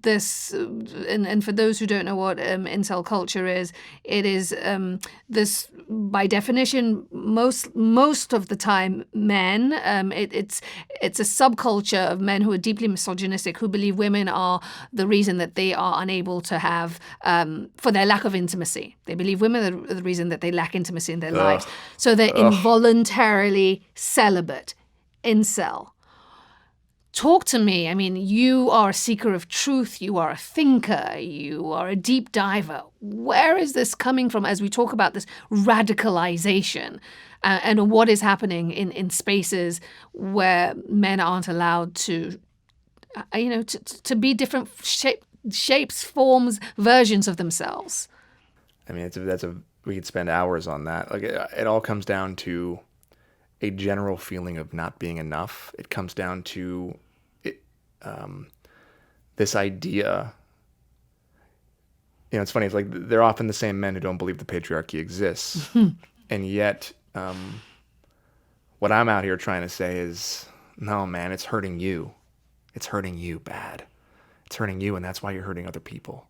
this, and for those who don't know what incel culture is, it is this, by definition, most of the time men. It's a subculture of men who are deeply misogynistic, who believe women are the reason that they are unable to have, for their lack of intimacy. They believe women are the reason that they lack intimacy in their lives. So they're involuntarily celibate, incel. Talk to me. I mean, you are a seeker of truth. You are a thinker. You are a deep diver. Where is this coming from as we talk about this radicalization and what is happening in spaces where men aren't allowed to, to be different shapes, forms, versions of themselves? I mean, we could spend hours on that. Like it all comes down to a general feeling of not being enough. It comes down to this idea. It's funny. It's like they're often the same men who don't believe the patriarchy exists, and yet what I'm out here trying to say is, no, man, it's hurting you. It's hurting you bad. It's hurting you, and that's why you're hurting other people.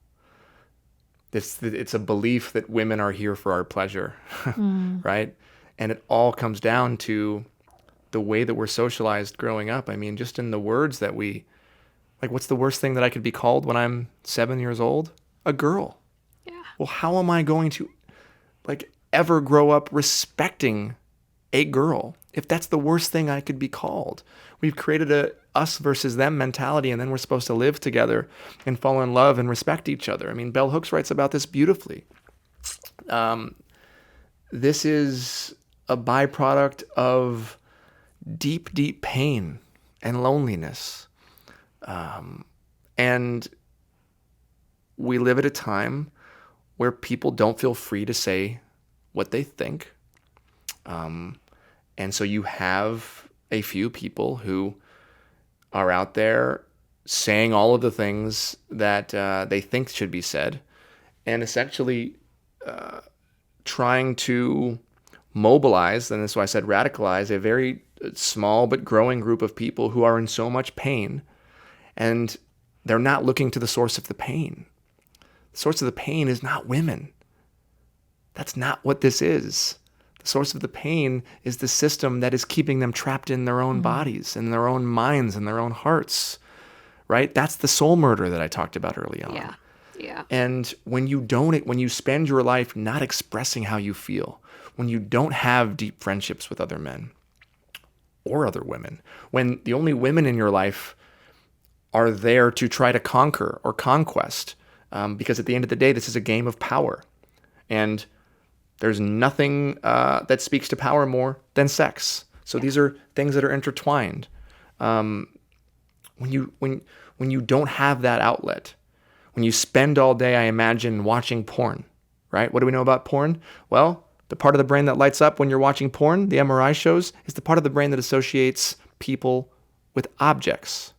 It's a belief that women are here for our pleasure, right? And it all comes down to the way that we're socialized growing up. I mean, just in the words that what's the worst thing that I could be called when I'm 7 years old? A girl. Yeah. Well, how am I going to ever grow up respecting a girl if that's the worst thing I could be called? We've created a us versus them mentality, and then we're supposed to live together and fall in love and respect each other. I mean, Bell Hooks writes about this beautifully. This is a byproduct of deep, deep pain and loneliness. And we live at a time where people don't feel free to say what they think. And so you have a few people who are out there saying all of the things that they think should be said, and essentially trying to mobilize, and that's why I said radicalize, a very small but growing group of people who are in so much pain, and they're not looking to the source of the pain. The source of the pain is not women. That's not what this is. The source of the pain is the system that is keeping them trapped in their own bodies, in their own minds, in their own hearts, right? That's the soul murder that I talked about early on. Yeah, yeah. And when you spend your life not expressing how you feel, when you don't have deep friendships with other men or other women, when the only women in your life are there to try to conquer or conquest, because at the end of the day, this is a game of power. And there's nothing that speaks to power more than sex. So these are things that are intertwined. When you don't have that outlet, when you spend all day, I imagine, watching porn, right? What do we know about porn? Well, the part of the brain that lights up when you're watching porn, the MRI shows, is the part of the brain that associates people with objects,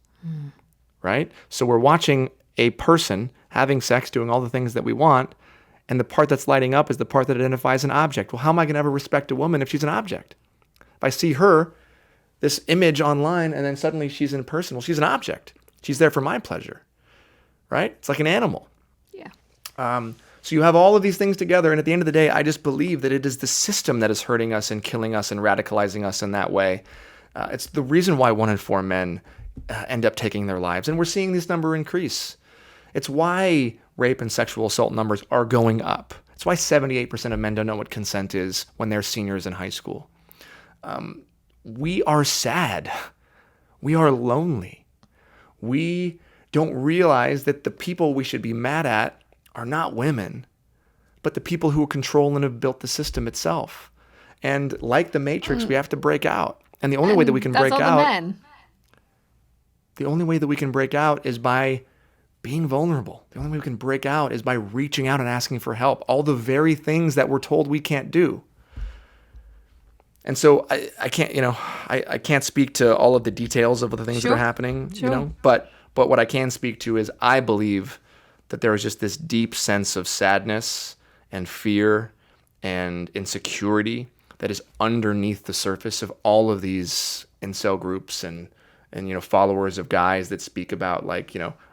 right? So we're watching a person having sex, doing all the things that we want, and the part that's lighting up is the part that identifies an object. Well, how am I going to ever respect a woman if she's an object? If I see her, this image online, and then suddenly she's in person, well, she's an object. She's there for my pleasure, right? It's like an animal. Yeah. So you have all of these things together, and at the end of the day, I just believe that it is the system that is hurting us and killing us and radicalizing us in that way. It's the reason why 1 in 4 men end up taking their lives, and we're seeing this number increase. It's why rape and sexual assault numbers are going up. It's why 78% of men don't know what consent is when they're seniors in high school. We are sad. We are lonely. We don't realize that the people we should be mad at are not women, but the people who control and have built the system itself. And like the Matrix, we have to break out. And the only way that we can break out, the only way that we can break out is by being vulnerable. The only way we can break out is by reaching out and asking for help. All the very things that we're told we can't do. And so I can't, I can't speak to all of the details of the things that are happening, but what I can speak to is I believe that there is just this deep sense of sadness and fear and insecurity that is underneath the surface of all of these incel groups and followers of guys that speak about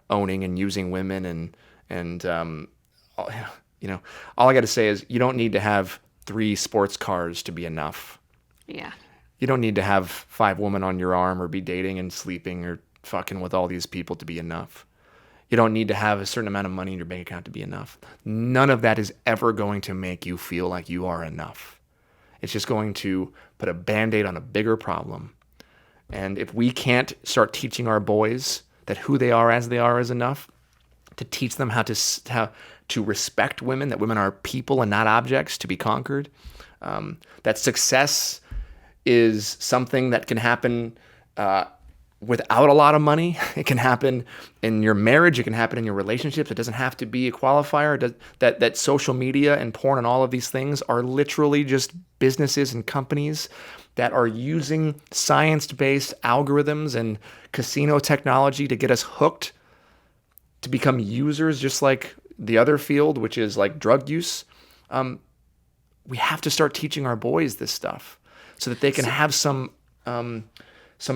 owning and using women and all, all I got to say is you don't need to have 3 sports cars to be enough. Yeah. You don't need to have 5 women on your arm or be dating and sleeping or fucking with all these people to be enough. You don't need to have a certain amount of money in your bank account to be enough. None of that is ever going to make you feel like you are enough. It's just going to put a Band-Aid on a bigger problem. And if we can't start teaching our boys that who they are is enough, to teach them how to respect women, that women are people and not objects to be conquered, that success is something that can happen without a lot of money. It can happen in your marriage. It can happen in your relationships. It doesn't have to be a qualifier. That social media and porn and all of these things are literally just businesses and companies that are using science-based algorithms and casino technology to get us hooked, to become users, just like the other field, which is like drug use. We have to start teaching our boys this stuff so that they can have some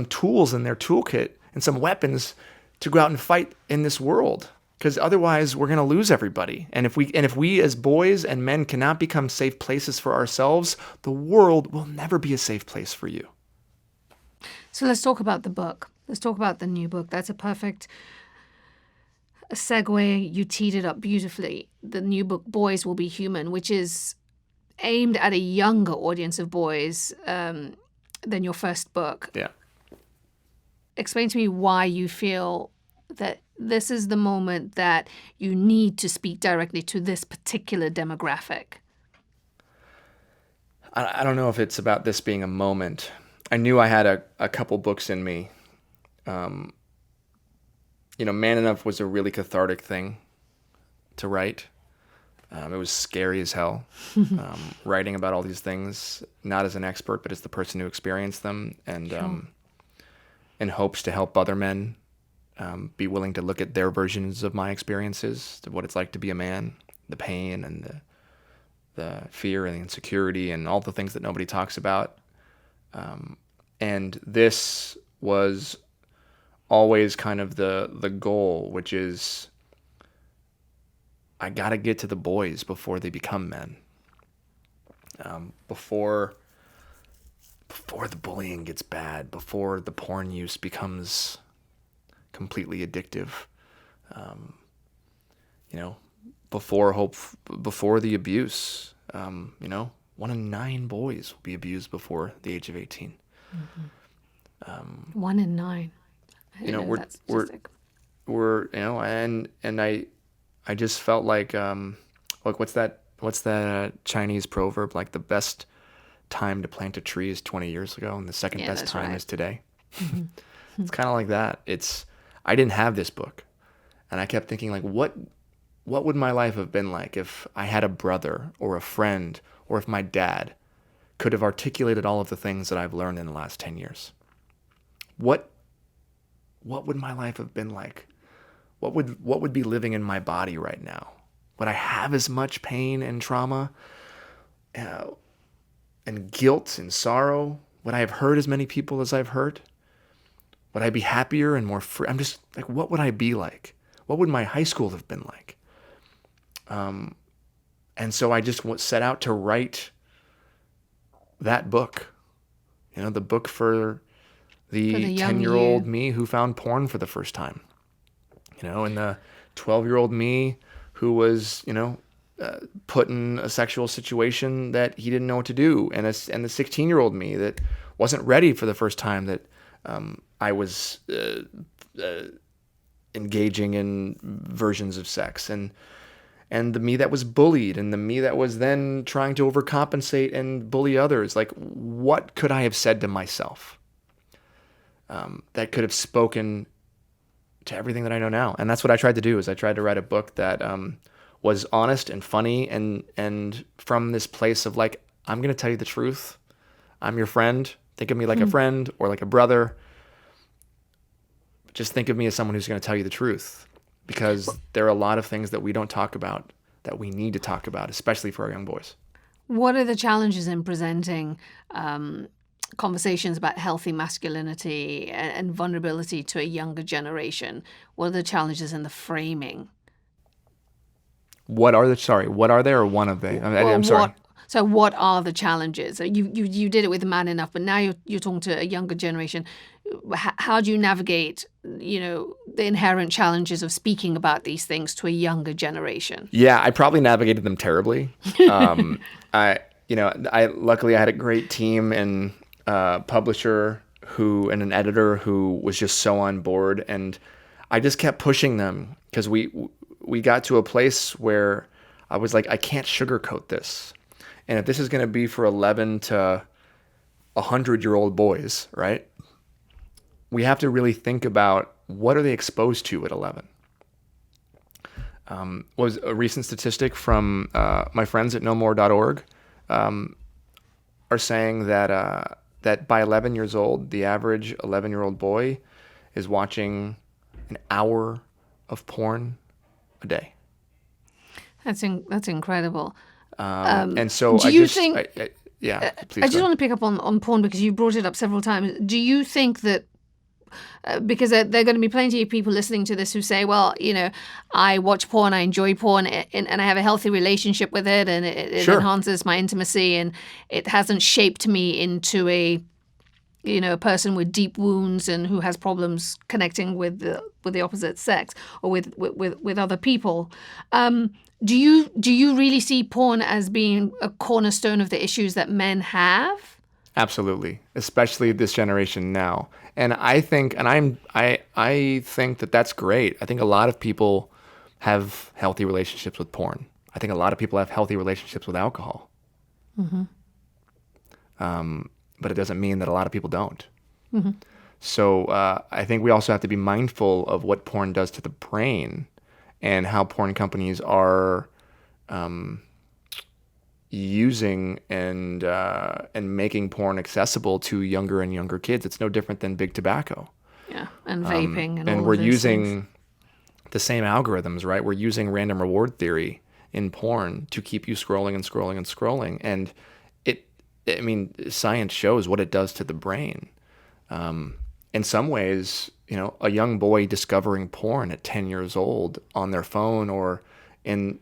tools in their toolkit and some weapons to go out and fight in this world. Because otherwise, we're going to lose everybody. And if we as boys and men cannot become safe places for ourselves, the world will never be a safe place for you. So let's talk about the book. Let's talk about the new book. That's a perfect segue. You teed it up beautifully. The new book, Boys Will Be Human, which is aimed at a younger audience of boys than your first book. Yeah. Explain to me why you feel that this is the moment that you need to speak directly to this particular demographic. I don't know if it's about this being a moment. I knew I had a couple books in me. Man Enough was a really cathartic thing to write. It was scary as hell, writing about all these things, not as an expert, but as the person who experienced them, and Sure. in hopes to help other men be willing to look at their versions of my experiences, of what it's like to be a man, the pain and the fear and the insecurity and all the things that nobody talks about. And this was always kind of the goal, which is I got to get to the boys before they become men. Before the bullying gets bad, before the porn use becomes completely addictive, before the abuse, 1 in 9 boys will be abused before the age of 18. Mm-hmm. 1 in 9. I just felt like what's that Chinese proverb, like the best time to plant a tree is 20 years ago and the second best time is today. Mm-hmm. It's kind of like that. I didn't have this book, and I kept thinking, like, what would my life have been like if I had a brother or a friend, or if my dad could have articulated all of the things that I've learned in the last 10 years? What would my life have been like? What would be living in my body right now? Would I have as much pain and trauma and guilt and sorrow? Would I have hurt as many people as I've hurt? Would I be happier and more free? I'm just like, what would I be like? What would my high school have been like? And so I just set out to write that book. The book for the 10-year-old me who found porn for the first time. And the 12-year-old me who was, put in a sexual situation that he didn't know what to do. And the 16-year-old me that wasn't ready for the first time that I was engaging in versions of sex, and the me that was bullied, and the me that was then trying to overcompensate and bully others. Like, what could I have said to myself that could have spoken to everything that I know now? And that's what I tried to do. Is I tried to write a book that was honest and funny, and from this place of, like, I'm going to tell you the truth. I'm your friend. Think of me like a friend or like a brother. Just think of me as someone who's going to tell you the truth, because there are a lot of things that we don't talk about that we need to talk about, especially for our young boys. What are the challenges in presenting conversations about healthy masculinity and vulnerability to a younger generation? What are the challenges in the framing? What are they or one of they? I'm sorry. What are the challenges? You did it with Man Enough, but now you're talking to a younger generation. How do you navigate, the inherent challenges of speaking about these things to a younger generation? Yeah, I probably navigated them terribly. Luckily I had a great team and publisher and an editor who was just so on board, and I just kept pushing them because we got to a place where I was like, I can't sugarcoat this. And if this is going to be for 11 to 100-year-old boys, right? We have to really think about what are they exposed to at 11. Was a recent statistic from my friends at nomore.org are saying that by 11 years old, the average 11-year-old boy is watching an hour of porn a day. That's incredible. And so do you think? Please. I just want to pick up on porn because you brought it up several times. Do you think that? Because there are going to be plenty of people listening to this who say, well, I watch porn, I enjoy porn, and I have a healthy relationship with it, and it Sure. enhances my intimacy, and it hasn't shaped me into a person with deep wounds and who has problems connecting with the opposite sex or with other people. Do you really see porn as being a cornerstone of the issues that men have? Absolutely, especially this generation now. And I think that that's great. I think a lot of people have healthy relationships with porn. I think a lot of people have healthy relationships with alcohol. Mm-hmm. But it doesn't mean that a lot of people don't. Mm-hmm. So I think we also have to be mindful of what porn does to the brain and how porn companies are using and making porn accessible to younger and younger kids. It's no different than big tobacco. Yeah, and vaping and all and we're of those using things. the same algorithms, right? We're using random reward theory in porn to keep you scrolling and scrolling and scrolling. And science shows what it does to the brain. In some ways, a young boy discovering porn at 10 years old on their phone or in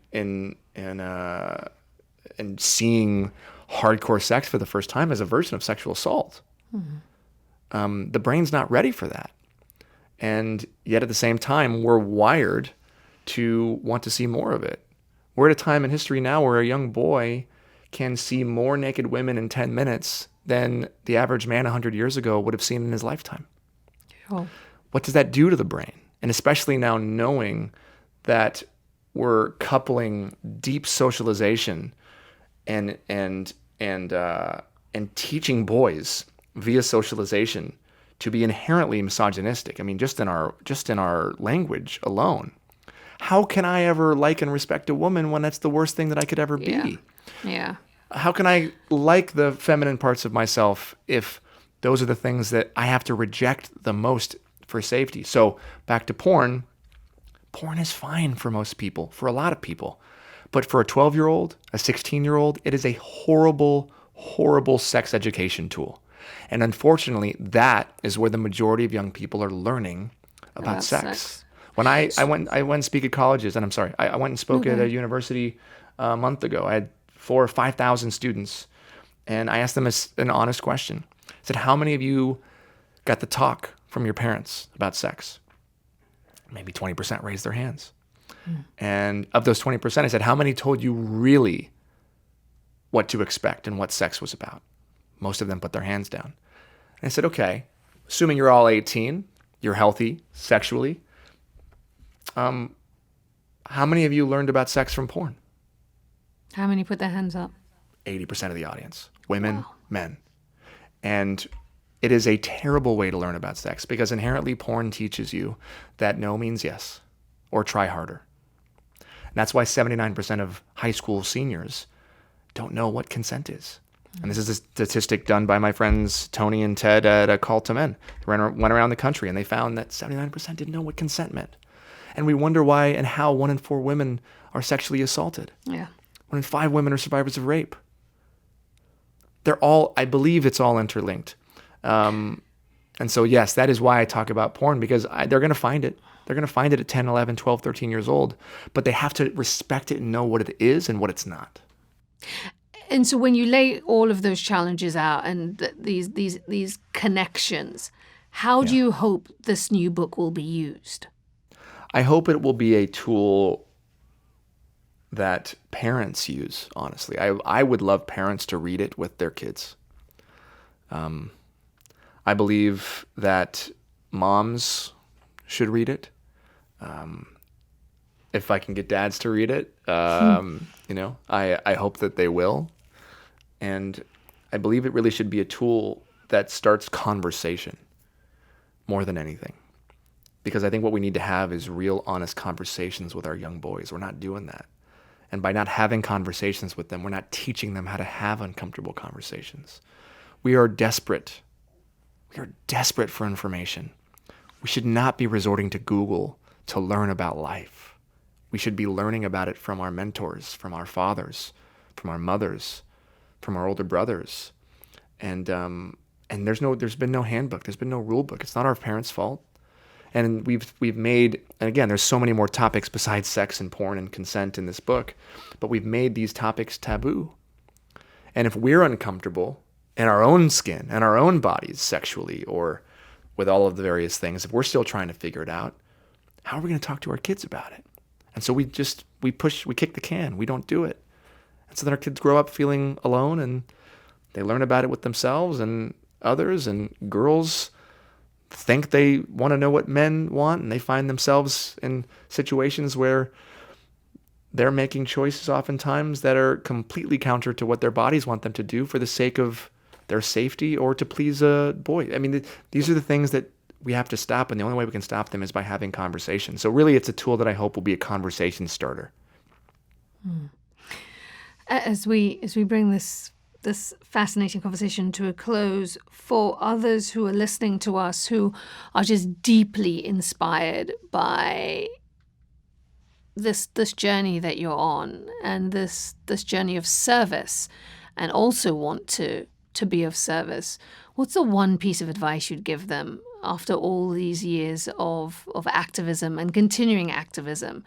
seeing hardcore sex for the first time is a version of sexual assault. Mm-hmm. The brain's not ready for that. And yet at the same time, we're wired to want to see more of it. We're at a time in history now where a young boy can see more naked women in 10 minutes than the average man 100 years ago would have seen in his lifetime. Oh. What does that do to the brain? And especially now knowing that we're coupling deep socialization and teaching boys via socialization to be inherently misogynistic. I mean, just in our language alone. How can I ever like and respect a woman when that's the worst thing that I could ever be? Yeah. How can I like the feminine parts of myself if those are the things that I have to reject the most for safety? So back to porn. Porn is fine for most people, for a lot of people. But for a 12-year-old, a 16-year-old, it is a horrible, horrible sex education tool. And unfortunately, that is where the majority of young people are learning about sex. When I went and speak at colleges, and I'm sorry, I went and spoke at a university a month ago. I had 4,000 or 5,000 students, and I asked them an honest question. I said, how many of you got the talk from your parents about sex? Maybe 20% raised their hands. And of those 20%, I said, how many told you really what to expect and what sex was about? Most of them put their hands down. And I said, okay, assuming you're all 18, you're healthy sexually, how many of you learned about sex from porn? How many put their hands up? 80% of the audience. Women, men. And it is a terrible way to learn about sex because inherently porn teaches you that no means yes or try harder. And that's why 79% of high school seniors don't know what consent is. And this is a statistic done by my friends Tony and Ted at a Call to Men. They went around the country and they found that 79% didn't know what consent meant. And we wonder why and how 1 in 4 women are sexually assaulted. Yeah. 1 in 5 women are survivors of rape. I believe it's all interlinked. And so, yes, that is why I talk about porn, because they're going to find it. They're going to find it at 10, 11, 12, 13 years old, but they have to respect it and know what it is and what it's not. And so when you lay all of those challenges out and these connections, how do you hope this new book will be used? I hope it will be a tool that parents use, honestly. I would love parents to read it with their kids. I believe that moms should read it. If I can get dads to read it, I hope that they will. And I believe it really should be a tool that starts conversation more than anything. Because I think what we need to have is real, honest conversations with our young boys. We're not doing that. And by not having conversations with them, we're not teaching them how to have uncomfortable conversations. We are desperate. We are desperate for information. We should not be resorting to Google to learn about life. We should be learning about it from our mentors, from our fathers, from our mothers, from our older brothers. And there's been no handbook. There's been no rule book. It's not our parents' fault. And we've made, and again, there's so many more topics besides sex and porn and consent in this book, but we've made these topics taboo. And if we're uncomfortable in our own skin and our own bodies sexually or with all of the various things, if we're still trying to figure it out, how are we going to talk to our kids about it? And so we kick the can. We don't do it. And so then our kids grow up feeling alone, and they learn about it with themselves and others, and girls think they want to know what men want, and they find themselves in situations where they're making choices oftentimes that are completely counter to what their bodies want them to do for the sake of their safety or to please a boy. I mean, these are the things that we have to stop, and the only way we can stop them is by having conversations. So really, it's a tool that I hope will be a conversation starter. As we bring this fascinating conversation to a close, for others who are listening to us who are just deeply inspired by this journey that you're on and this journey of service, and also want to be of service, what's the one piece of advice you'd give them after all these years of activism and continuing activism?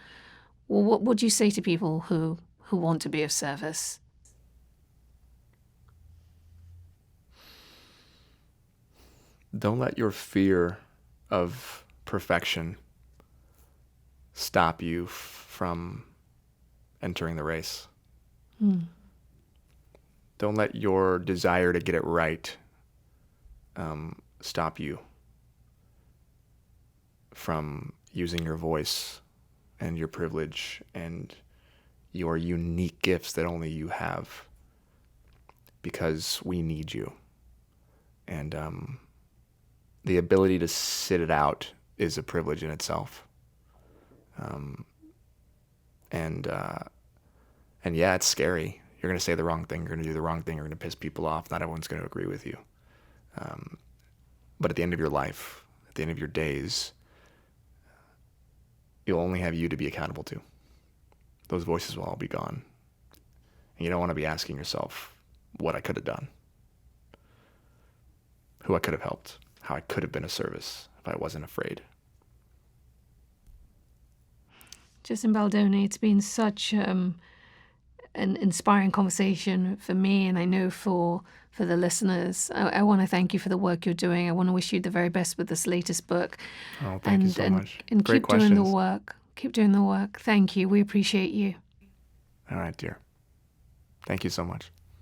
Well, what would you say to people who want to be of service? Don't let your fear of perfection stop you from entering the race. Don't let your desire to get it right stop you from using your voice and your privilege and your unique gifts that only you have, because we need you. And the ability to sit it out is a privilege in itself. And yeah, it's scary. You're going to say the wrong thing. You're going to do the wrong thing. You're going to piss people off. Not everyone's going to agree with you. But at the end of your life, at the end of your days, you'll only have you to be accountable to. Those voices will all be gone. And you don't want to be asking yourself what I could have done, who I could have helped, how I could have been of service if I wasn't afraid. Justin Baldoni, it's been such an inspiring conversation for me, and I know for the listeners. I want to thank you for the work you're doing. I want to wish you the very best with this latest book. Oh, thank you so much. And Great keep questions. doing the work. Keep doing the work. Thank you. We appreciate you. All right, dear. Thank you so much.